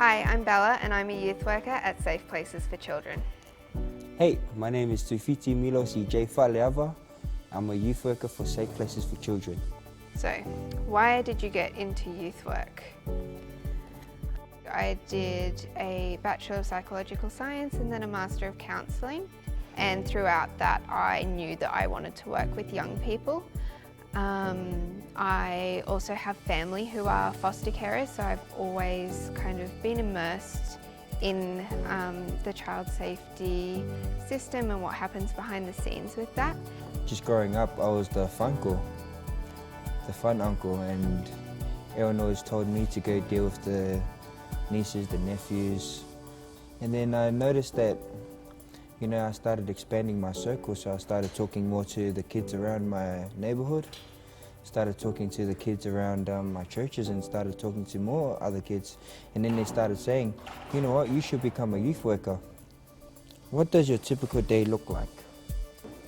Hi, I'm Bella and I'm a youth worker at Safe Places for Children. Hey, my name is Tuifiti Milosi J. Faleava. I'm a youth worker for Safe Places for Children. So, why did you get into youth work? I did a Bachelor of Psychological Science and then a Master of Counselling. And throughout that, I knew that I wanted to work with young people. I also have family who are foster carers, so I've always kind of been immersed in the child safety system and what happens behind the scenes with that. Just growing up, I was the fun uncle, and everyone always told me to go deal with the nieces, the nephews. And then I noticed that, I started expanding my circle, so I started talking more to the kids around my neighborhood, started talking to the kids around my churches, and started talking to more other kids. And then they started saying, you know what, you should become a youth worker. What does your typical day look like?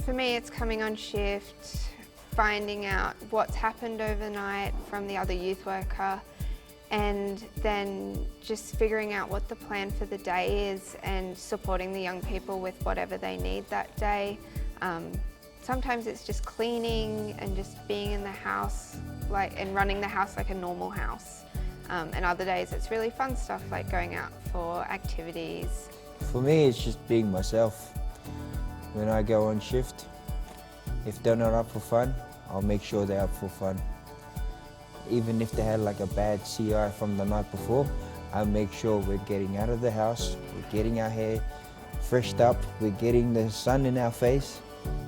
For me, it's coming on shift, finding out what's happened overnight from the other youth worker, and then just figuring out what the plan for the day is and supporting the young people with whatever they need that day. Sometimes it's just cleaning and just being in the house and running the house like a normal house. And other days it's really fun stuff like going out for activities. For me, it's just being myself. When I go on shift, if they're not up for fun, I'll make sure they're up for fun. Even if they had like a bad CI from the night before, I make sure we're getting out of the house, we're getting our hair freshed up, we're getting the sun in our face,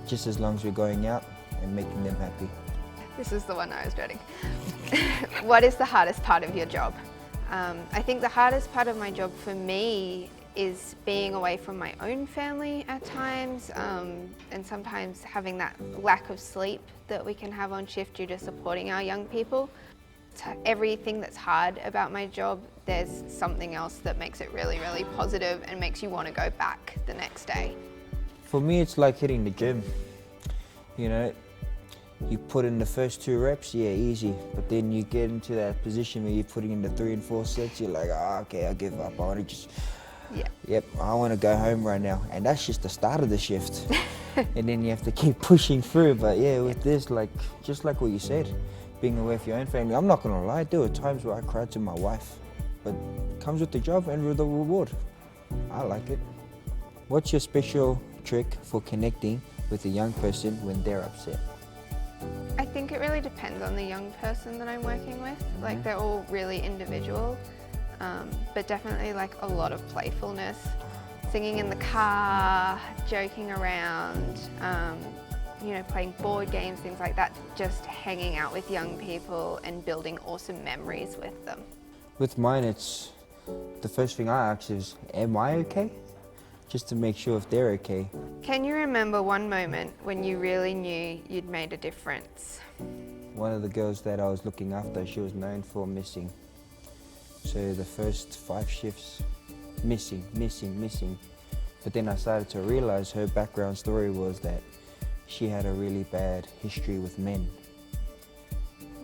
just as long as we're going out and making them happy. This is the one I was dreading. What is the hardest part of your job? I think the hardest part of my job for me is being away from my own family at times, and sometimes having that lack of sleep that we can have on shift due to supporting our young people. So everything that's hard about my job, there's something else that makes it really, really positive and makes you want to go back the next day. For me, it's like hitting the gym. You put in the first 2 reps, yeah, easy. But then you get into that position where you're putting in the 3 and 4 sets, you're like, okay, I give up. I want to just, I want to go home right now. And that's just the start of the shift. And then you have to keep pushing through. But yeah, with this, just like what you said, being away from your own family, I'm not going to lie, there were times where I cried to my wife. But it comes with the job and with the reward. I like it. What's your special trick for connecting with a young person when they're upset? I think it really depends on the young person that I'm working with. Like, they're all really individual, but definitely like a lot of playfulness. Singing in the car, joking around, playing board games, things like that. Just hanging out with young people and building awesome memories with them. With mine, it's the first thing I ask is, am I okay? Just to make sure if they're okay. Can you remember one moment when you really knew you'd made a difference? One of the girls that I was looking after, she was known for missing. So the first 5 shifts, missing. But then I started to realize her background story was that she had a really bad history with men.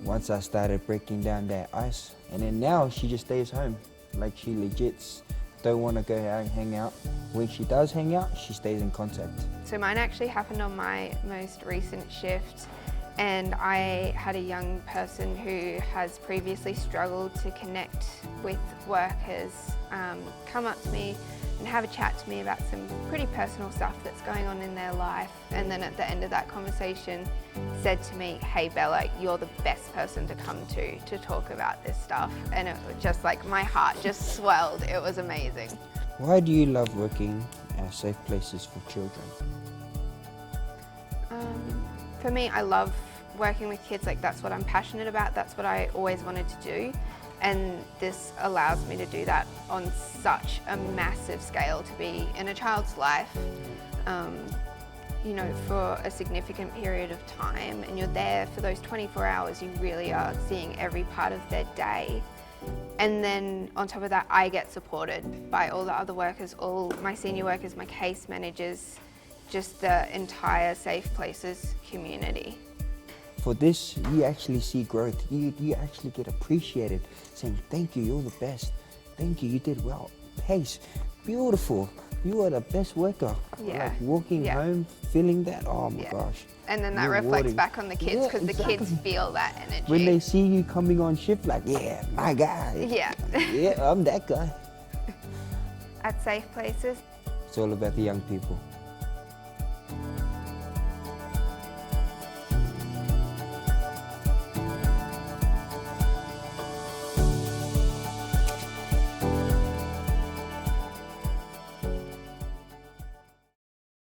Once I started breaking down that ice, and then now she just stays home. Like, she legit don't want to go hang out. When she does hang out, she stays in contact. So mine actually happened on my most recent shift, and I had a young person who has previously struggled to connect with workers come up to me and have a chat to me about some pretty personal stuff that's going on in their life, and then at the end of that conversation said to me, "Hey Bella, you're the best person to come to talk about this stuff." And it was just like, my heart just swelled. It was amazing. Why do you love working at Safe Places for Children? For me, I love working with kids. Like, that's what I'm passionate about. That's what I always wanted to do. And this allows me to do that on such a massive scale, to be in a child's life, for a significant period of time, and you're there for those 24 hours. You really are seeing every part of their day. And then on top of that, I get supported by all the other workers, all my senior workers, my case managers, just the entire Safe Places community. For this, you actually see growth. You actually get appreciated, saying, thank you, you're the best. thank you, you did well. Pace, beautiful. You are the best worker. Yeah. Like walking home, feeling that, oh my gosh. And then that reflects Rewarding. back on the kids because exactly. the kids feel that energy. When they see you coming on shift, like, yeah, my guy. Yeah. Yeah, I'm that guy. At safe places. It's all about the young people.